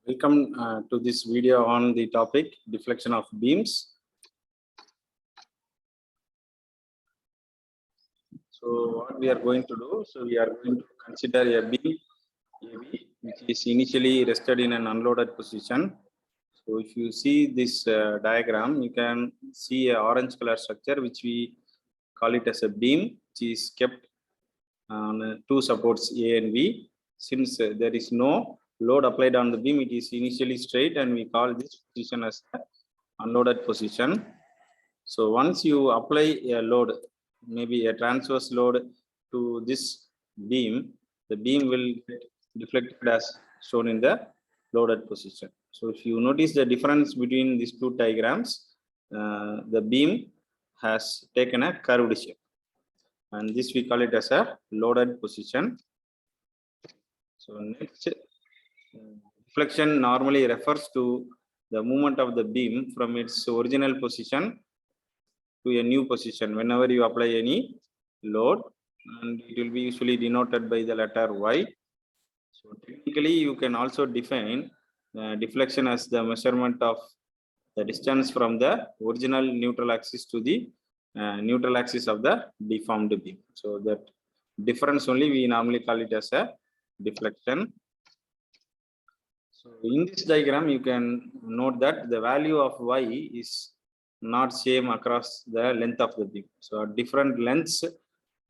Welcome to this video on the topic deflection of beams. So what we are going to do, we are going to consider a beam AB which is initially rested in an unloaded position. So if you see this diagram, you can see a orange color structure which we call it as a beam, which is kept on two supports A and B. Since there is no load applied on the beam, it is initially straight, and we call this position as the unloaded position. So once you apply a load, maybe a transverse load to this beam, the beam will get deflected as shown in the loaded position. So if you notice the difference between these two diagrams, the beam has taken a curved shape, and this we call it as a loaded position. So next, deflection normally refers to the movement of the beam from its original position to a new position whenever you apply any load, and it will be usually denoted by the letter Y. So technically you can also define deflection as the measurement of the distance from the original neutral axis to the neutral axis of the deformed beam. So that difference only we normally call it as a deflection. So in this diagram you can note that the value of Y is not same across the length of the beam. So at different lengths,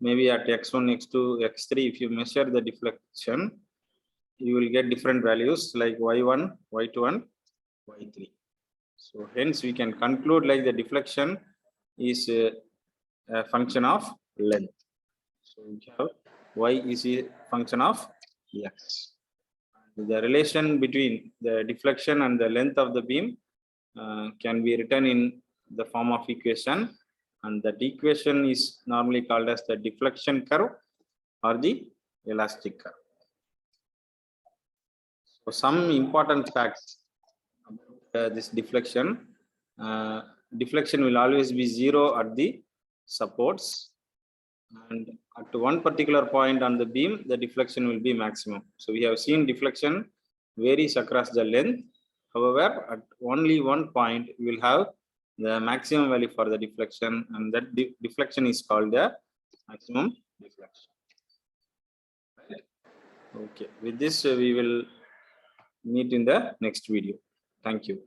maybe at x1, x2, x3, if you measure the deflection, you will get different values like y1, y2, and y3. So hence we can conclude like the deflection is a function of length. So we have y is a function of x. The relation between the deflection and the length of the beam can be written in the form of equation, and that equation is normally called as the deflection curve or the elastic curve. So some important facts about this deflection. Deflection will always be zero at the supports, and at one particular point on the beam, the deflection will be maximum. So we have seen deflection varies across the length. However, at only one point, we will have the maximum value for the deflection, and that deflection is called the maximum deflection. Okay, with this, we will meet in the next video. Thank you.